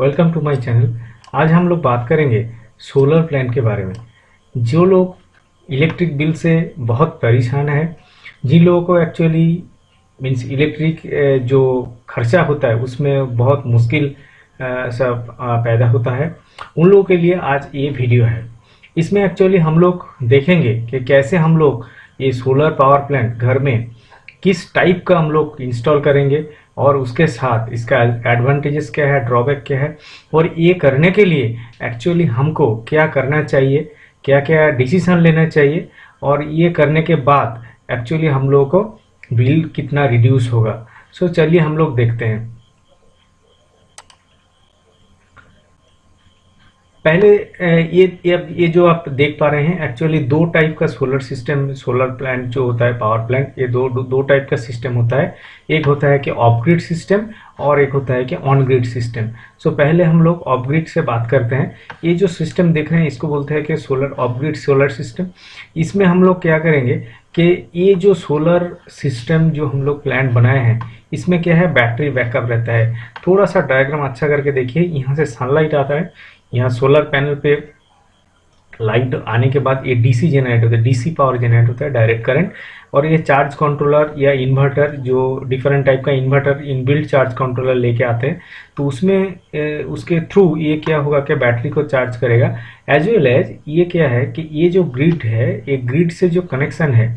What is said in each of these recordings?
Welcome to my channel. आज हम लोग बात करेंगे सोलर प्लांट के बारे में। जो लोग इलेक्ट्रिक बिल से बहुत परेशान है, जिन लोगों को एक्चुअली मीन्स इलेक्ट्रिक जो खर्चा होता है उसमें बहुत मुश्किल सब पैदा होता है, उन लोगों के लिए आज ये वीडियो है। इसमें एक्चुअली हम लोग देखेंगे कि कैसे हम लोग ये सोलर पावर प्लांट घर में किस टाइप का हम लोग इंस्टॉल करेंगे और उसके साथ इसका एडवांटेजेस क्या है, ड्रॉबैक क्या है, और ये करने के लिए एक्चुअली हमको क्या करना चाहिए, क्या क्या डिसीजन लेना चाहिए, और ये करने के बाद एक्चुअली हम लोगों को बिल कितना रिड्यूस होगा। सो चलिए हम लोग देखते हैं। पहले ये जो आप देख पा रहे हैं, एक्चुअली दो टाइप का सोलर सिस्टम, सोलर प्लांट जो होता है, पावर प्लांट, ये दो टाइप का सिस्टम होता है। एक होता है कि ऑफ ग्रिड सिस्टम और एक होता है कि ऑन ग्रिड सिस्टम। सो पहले हम लोग ऑफ ग्रिड से बात करते हैं। ये जो सिस्टम देख रहे हैं इसको बोलते हैं कि solar of grid solar system. इसमें हम लोग क्या करेंगे कि ये जो सोलर सिस्टम जो हम लोग प्लांट बनाए हैं, इसमें क्या है, बैटरी बैकअप रहता है। थोड़ा सा डायग्राम अच्छा करके देखिए। यहाँ से सनलाइट आता है, यहाँ सोलर पैनल पे लाइट आने के बाद ये डीसी जनरेट होता है, डीसी पावर जनरेट होता है, डायरेक्ट करंट। और ये चार्ज कंट्रोलर या इन्वर्टर, जो डिफरेंट टाइप का इन्वर्टर इनबिल्ट चार्ज कंट्रोलर लेके आते हैं, तो उसमें उसके थ्रू ये क्या होगा कि बैटरी को चार्ज करेगा। एज वेल एज ये क्या है कि ये जो ग्रिड है, ये ग्रिड से जो कनेक्शन है,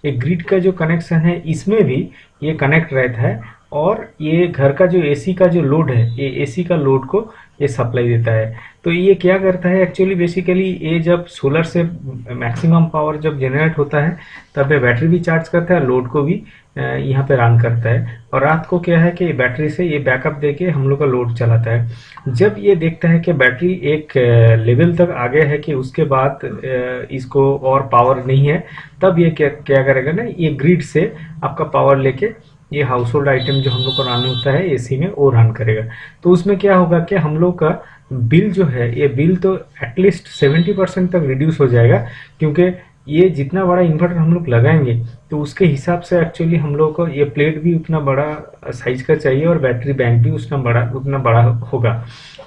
ये ग्रिड का जो कनेक्शन है, इसमें भी ये कनेक्ट रहता है। और ये घर का जो एसी का जो लोड है, ये एसी का लोड को ये सप्लाई देता है। तो ये क्या करता है एक्चुअली, बेसिकली ये जब सोलर से मैक्सिमम पावर जब जनरेट होता है, तब ये बैटरी भी चार्ज करता है, लोड को भी यहाँ पे रन करता है। और रात को क्या है कि बैटरी से ये बैकअप देके हम लोग का लोड चलाता है। जब ये देखता है कि बैटरी एक लेवल तक आ गया है कि उसके बाद इसको और पावर नहीं है, तब ये क्या करेगा ना, ये ग्रिड से आपका पावर लेके ये हाउस होल्ड आइटम जो हम लोग को रन होता है एसी में, वो रन करेगा। तो उसमें क्या होगा कि हम लोग का बिल जो है, ये बिल तो एटलीस्ट 70% तक रिड्यूस हो जाएगा, क्योंकि ये जितना बड़ा इन्वर्टर हम लोग लगाएंगे तो उसके हिसाब से एक्चुअली हम लोग को ये प्लेट भी उतना बड़ा साइज का चाहिए और बैटरी बैंक भी उतना बड़ा होगा।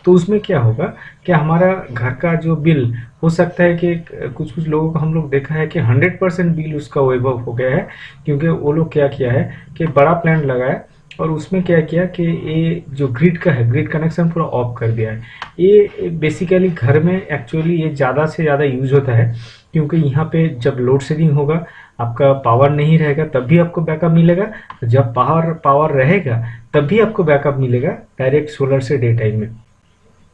तो उसमें क्या होगा कि हमारा घर का जो बिल हो सकता है कि कुछ लोगों को हम लोग देखा है कि 100% बिल उसका वैभव हो गया है, क्योंकि वो लोग क्या किया है कि बड़ा प्लांट लगाया और उसमें क्या किया कि ये जो ग्रिड का है, ग्रिड कनेक्शन पूरा ऑफ कर दिया है। ये बेसिकली घर में एक्चुअली ये ज़्यादा से ज़्यादा यूज होता है, क्योंकि यहाँ पे जब लोड शेडिंग होगा, आपका पावर नहीं रहेगा तब भी आपको बैकअप मिलेगा, जब पावर रहेगा तब भी आपको बैकअप मिलेगा डायरेक्ट सोलर से डे टाइम में,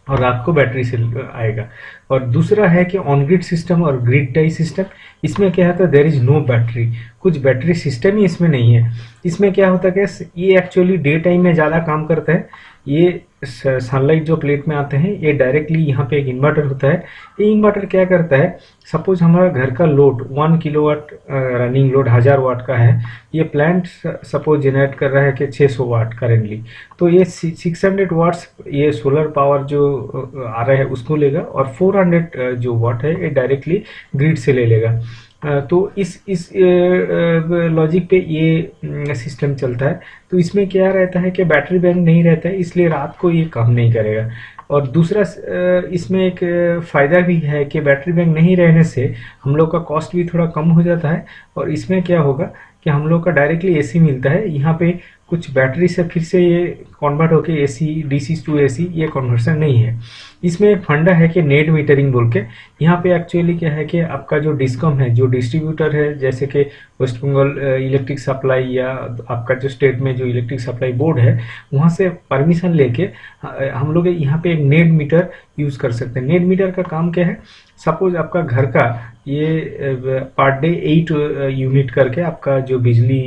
और रात को बैटरी से आएगा। और दूसरा है कि ऑन ग्रिड सिस्टम और ग्रिड टाई सिस्टम। इसमें क्या होता है, देयर इज नो बैटरी, कुछ बैटरी सिस्टम ही इसमें नहीं है। इसमें क्या होता है कि ये एक्चुअली डे टाइम में ज़्यादा काम करता है। ये सनलाइट जो प्लेट में आते हैं, ये डायरेक्टली यहाँ पे एक इन्वर्टर होता है। ये इन्वर्टर क्या करता है, सपोज हमारा घर का लोड 1 किलोवाट रनिंग लोड 1000 वाट का है, ये प्लांट सपोज जनरेट कर रहा है कि 600 वाट करेंटली, तो ये 600 वाट्स ये सोलर पावर जो आ रहा है उसको लेगा, और 400 जो वाट है ये डायरेक्टली ग्रिड से ले लेगा। तो इस लॉजिक पे ये सिस्टम चलता है। तो इसमें क्या रहता है कि बैटरी बैंक नहीं रहता है, इसलिए रात को ये काम नहीं करेगा। और दूसरा इसमें एक फ़ायदा भी है कि बैटरी बैंक नहीं रहने से हम लोग का कॉस्ट भी थोड़ा कम हो जाता है। और इसमें क्या होगा कि हम लोग का डायरेक्टली एसी मिलता है। यहाँ पे कुछ बैटरी से फिर से ये कन्वर्ट होके एसी डीसी टू एसी, ये कन्वर्सन नहीं है। इसमें एक फंडा है कि नेट मीटरिंग बोल के। यहाँ पे एक्चुअली क्या है कि आपका जो डिस्कॉम है, जो डिस्ट्रीब्यूटर है, जैसे कि वेस्ट बंगाल इलेक्ट्रिक सप्लाई या आपका जो स्टेट में जो इलेक्ट्रिक सप्लाई बोर्ड है, वहाँ से परमिशन लेके हम लोग यहाँ पे एक नेट मीटर यूज़ कर सकते हैं। नेट मीटर का काम क्या है, सपोज आपका घर का ये पर डे 8 यूनिट करके आपका जो बिजली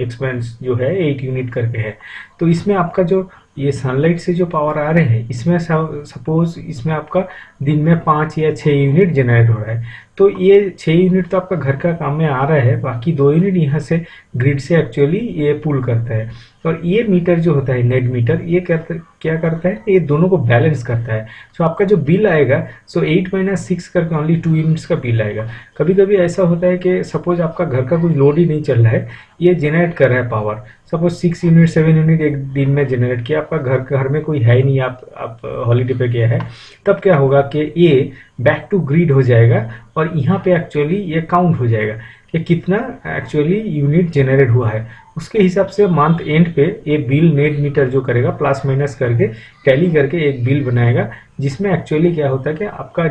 एक्सपेंस जो है 8 यूनिट करके है। तो इसमें आपका जो ये सनलाइट से जो पावर आ रहे हैं, इसमें सपोज इसमें आपका दिन में 5 या 6 यूनिट जनरेट हो रहा है। तो ये 6 यूनिट तो आपका घर का काम में आ रहा है, बाकी 2 यूनिट यहाँ से ग्रिड से एक्चुअली ये पुल करता है। और ये मीटर जो होता है नेट मीटर, ये क्या करता है, ये दोनों को बैलेंस करता है। सो आपका जो बिल आएगा, सो 8 - 6 करके ओनली 2 यूनिट्स का बिल आएगा। कभी कभी ऐसा होता है कि सपोज आपका घर का कोई लोड ही नहीं चल रहा है, ये जनरेट कर रहा है पावर, सपोज 6 यूनिट 7 यूनिट एक दिन में जनरेट किया, आपका घर में कोई है ही नहीं, आप हॉलीडे पे गया है, तब क्या होगा कि ये बैक टू ग्रिड हो जाएगा और यहाँ पे एक्चुअली ये काउंट हो जाएगा कि कितना एक्चुअली यूनिट जनरेट हुआ है। उसके हिसाब से मंथ एंड पे ये बिल नेट मीटर जो करेगा प्लस माइनस करके टैली करके एक बिल बनाएगा, जिसमें एक्चुअली क्या होता है कि आपका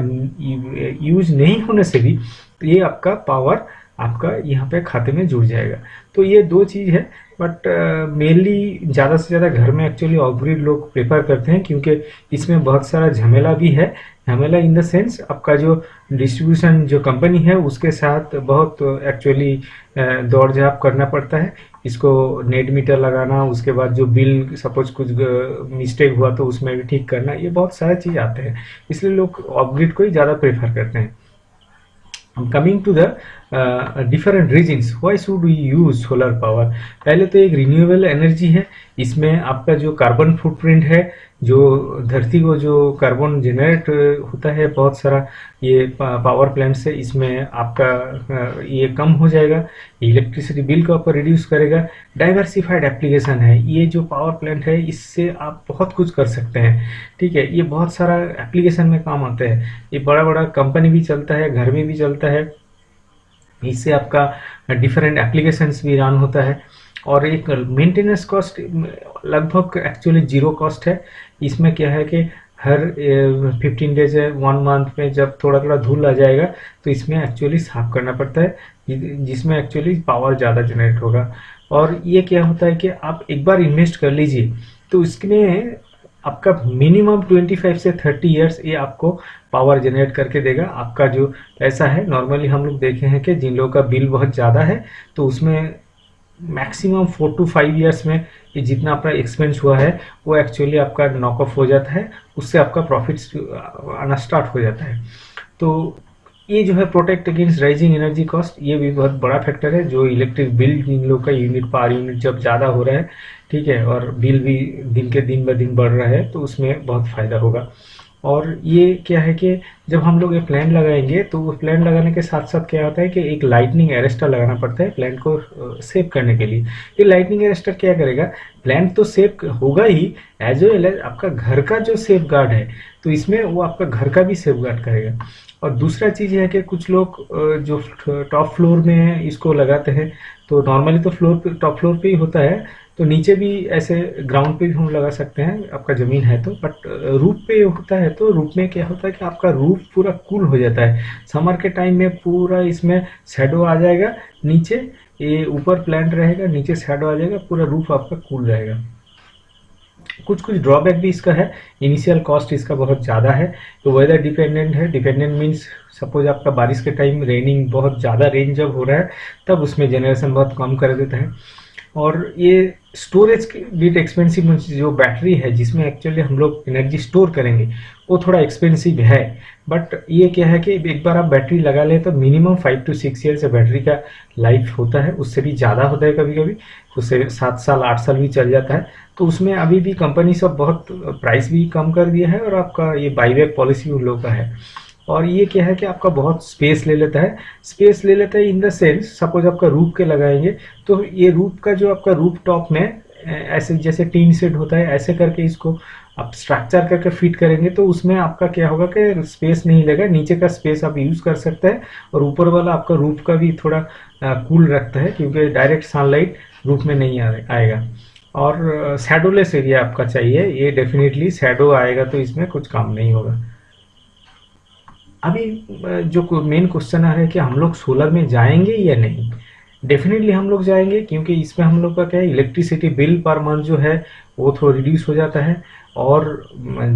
यूज नहीं होने से भी ये आपका पावर आपका यहाँ पे खाते में जुड़ जाएगा। तो ये दो चीज़ है, बट मेनली ज़्यादा से ज़्यादा घर में एक्चुअली ऑफ ग्रिड लोग प्रेफर करते हैं, क्योंकि इसमें बहुत सारा झमेला भी है। झमेला इन द सेंस आपका जो डिस्ट्रीब्यूशन जो कंपनी है उसके साथ बहुत एक्चुअली दौड़ झाप करना पड़ता है, इसको नेट मीटर लगाना, उसके बाद जो बिल सपोज कुछ मिस्टेक हुआ तो उसमें भी ठीक करना, ये बहुत सारे चीज़ आते हैं, इसलिए लोग ऑफ ग्रिड को ही ज़्यादा प्रेफर करते हैं। Coming to the different reasons why should we use solar power. पहले तो एक रिन्यूएबल एनर्जी है, इसमें आपका जो कार्बन फुटप्रिंट है, जो धरती को जो कार्बन जनरेट होता है बहुत सारा ये पावर प्लांट से, इसमें आपका ये कम हो जाएगा, इलेक्ट्रिसिटी बिल को आपको रिड्यूस करेगा। डाइवर्सिफाइड एप्लीकेशन है, ये जो पावर प्लांट है इससे आप बहुत कुछ कर सकते हैं, ठीक है, ये बहुत सारा एप्लीकेशन में काम आता है, ये बड़ा बड़ा कंपनी भी चलता है, घर में भी चलता है, इससे आपका डिफरेंट एप्लीकेशंस भी रन होता है। और एक मेंटेनेंस कॉस्ट लगभग एक्चुअली जीरो कॉस्ट है। इसमें क्या है कि हर 15 डेज है 1 मंथ में जब थोड़ा थोड़ा धूल आ जाएगा तो इसमें एक्चुअली साफ करना पड़ता है, जिसमें एक्चुअली पावर ज़्यादा जनरेट होगा। और ये क्या होता है कि आप एक बार इन्वेस्ट कर लीजिए तो इसमें आपका मिनिमम 25 से 30 ईयर्स ये आपको पावर जनरेट करके देगा। आपका जो पैसा है, नॉर्मली हम लोग देखे हैं कि जिन लोगों का बिल बहुत ज़्यादा है तो उसमें मैक्सिमम 4 to 5 ईयर्स में ये जितना आपका एक्सपेंस हुआ है वो एक्चुअली आपका नॉक ऑफ हो जाता है, उससे आपका प्रॉफिट्स आना स्टार्ट हो जाता है। तो ये जो है protect against rising energy cost, ये भी बहुत बड़ा फैक्टर है। जो इलेक्ट्रिक बिल इन लोग का यूनिट पर यूनिट जब ज़्यादा हो रहा है, ठीक है, और बिल भी दिन के दिन ब दिन बढ़ रहा है तो उसमें बहुत फ़ायदा होगा। और ये क्या है कि जब हम लोग ये प्लान लगाएंगे तो वो प्लान लगाने के साथ साथ क्या होता है कि एक लाइटनिंग अरेस्टर लगाना पड़ता है प्लान को सेव करने के लिए। ये लाइटनिंग अरेस्टर क्या करेगा, प्लान तो सेव होगा ही, एज वेल एज आपका घर का जो सेफ गार्ड है तो इसमें वो आपका घर का भी सेफ गार्ड करेगा। और दूसरा चीज़ है कि कुछ लोग जो टॉप फ्लोर में इसको लगाते हैं, तो नॉर्मली तो टॉप फ्लोर पे ही होता है, तो नीचे भी ऐसे ग्राउंड पे भी हम लगा सकते हैं आपका ज़मीन है तो, बट रूफ पे होता है तो रूफ में क्या होता है कि आपका रूफ पूरा कूल हो जाता है। समर के टाइम में पूरा इसमें शैडो आ जाएगा, नीचे ये ऊपर प्लांट रहेगा, नीचे शैडो आ जाएगा, पूरा रूफ आपका कूल रहेगा। कुछ ड्रॉबैक भी इसका है, इनिशियल कॉस्ट इसका बहुत ज़्यादा है, तो वेदर डिपेंडेंट है। डिपेंडेंट मीन्स सपोज आपका बारिश के टाइम रेनिंग बहुत ज़्यादा रेन जब हो रहा है तब उसमें जनरेशन बहुत कम कर देता है। और ये स्टोरेज की बिट एक्सपेंसिव, जो बैटरी है जिसमें एक्चुअली हम लोग एनर्जी स्टोर करेंगे वो थोड़ा एक्सपेंसिव है। बट ये क्या है कि एक बार आप बैटरी लगा लें तो मिनिमम 5 to 6 ईयर से बैटरी का लाइफ होता है, उससे भी ज़्यादा होता है, कभी कभी उससे 7 साल 8 साल भी चल जाता है। तो उसमें अभी भी कंपनी सब बहुत प्राइस भी कम कर दिया है और आपका ये बाईबैक पॉलिसी उन लोगों का है। और ये क्या है कि आपका बहुत स्पेस ले लेता है इन द सेंस, सपोज आपका रूफ के लगाएंगे तो ये रूफ का जो आपका रूफ टॉप में ऐसे जैसे टीन सेट होता है ऐसे करके इसको आप स्ट्रक्चर करके फिट करेंगे तो उसमें आपका क्या होगा कि स्पेस नहीं लगेगा, नीचे का स्पेस आप यूज़ कर सकते हैं और ऊपर वाला आपका रूफ का भी थोड़ा कूल रखता है, क्योंकि डायरेक्ट सनलाइट रूफ में नहीं आएगा। और शैडोलेस एरिया आपका चाहिए, ये डेफिनेटली शैडो आएगा तो इसमें कुछ काम नहीं होगा। अभी जो मेन क्वेश्चन आ रहा है कि हम लोग सोलर में जाएंगे या नहीं। डेफिनेटली हम लोग जाएंगे, क्योंकि इसमें हम लोग का क्या है, इलेक्ट्रिसिटी बिल पर मंथ जो है वो थोड़ा रिड्यूस हो जाता है। और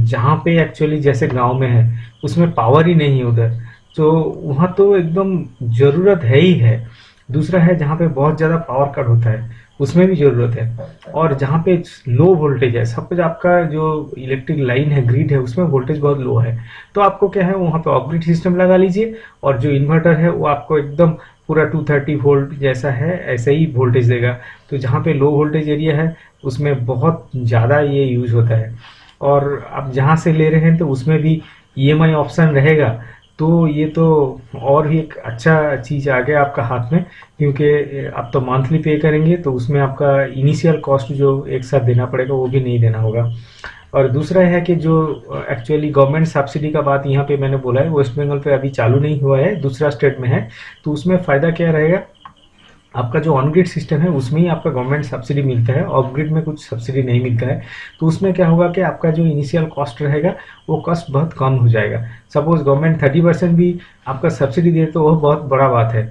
जहाँ पे एक्चुअली जैसे गांव में है उसमें पावर ही नहीं है उधर, तो वहाँ तो एकदम ज़रूरत है ही है। दूसरा है जहाँ पे बहुत ज़्यादा पावर कट होता है उसमें भी ज़रूरत है। और जहाँ पे लो वोल्टेज है, सपोज आपका जो इलेक्ट्रिक लाइन है, ग्रिड है, उसमें वोल्टेज बहुत लो है, तो आपको क्या है वहाँ पे ऑफ ग्रिड सिस्टम लगा लीजिए और जो इन्वर्टर है वो आपको एकदम पूरा 230 वोल्ट जैसा है ऐसे ही वोल्टेज देगा। तो जहाँ पे लो वोल्टेज एरिया है उसमें बहुत ज़्यादा ये यूज होता है। और आप जहाँ से ले रहे हैं तो उसमें भी EMI ऑप्शन रहेगा, तो ये तो और ही एक अच्छा चीज़ आ गया आपका हाथ में, क्योंकि आप तो मंथली पे करेंगे तो उसमें आपका इनिशियल कॉस्ट जो एक साथ देना पड़ेगा वो भी नहीं देना होगा। और दूसरा है कि जो एक्चुअली गवर्नमेंट सब्सिडी का बात यहाँ पे मैंने बोला है, वेस्ट बंगाल पे अभी चालू नहीं हुआ है, दूसरा स्टेट में है। तो उसमें फ़ायदा क्या रहेगा, आपका जो ऑन ग्रिड सिस्टम है उसमें ही आपका गवर्नमेंट सब्सिडी मिलता है, ऑफ ग्रिड में कुछ सब्सिडी नहीं मिलता है। तो उसमें क्या होगा कि आपका जो इनिशियल कॉस्ट रहेगा वो कॉस्ट बहुत कम हो जाएगा। सपोज गवर्नमेंट 30% भी आपका सब्सिडी दे तो वो बहुत बड़ा बात है।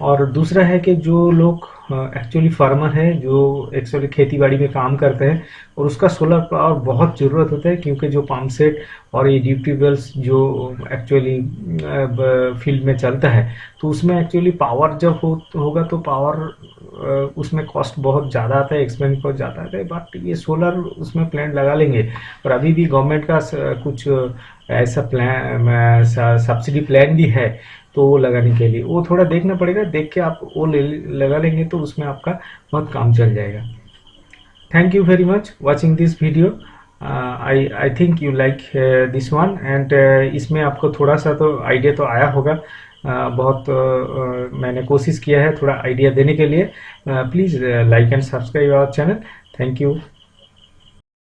और दूसरा है कि जो लोग एक्चुअली फार्मर है, जो एक्चुअली खेती बाड़ी में काम करते हैं और उसका सोलर पावर बहुत ज़रूरत होता है, क्योंकि जो पंप सेट और ये ड्यूटी वेल्स जो एक्चुअली फील्ड में चलता है, तो उसमें एक्चुअली पावर जब होगा तो पावर उसमें कॉस्ट बहुत ज़्यादा आता है, एक्सपेंस बहुत ज़्यादा आता है। बट ये सोलर उसमें प्लांट लगा लेंगे, और अभी भी गवर्नमेंट का कुछ ऐसा प्लान सब्सिडी प्लान भी है, तो वो लगाने के लिए वो थोड़ा देखना पड़ेगा, देख के आप वो लगा लेंगे तो उसमें आपका बहुत काम चल जाएगा। Thank you very much watching this video. I think you like this one, and इसमें आपको थोड़ा सा तो आइडिया तो आया होगा। बहुत मैंने कोशिश किया है थोड़ा आइडिया देने के लिए। Please like and subscribe our channel. Thank you.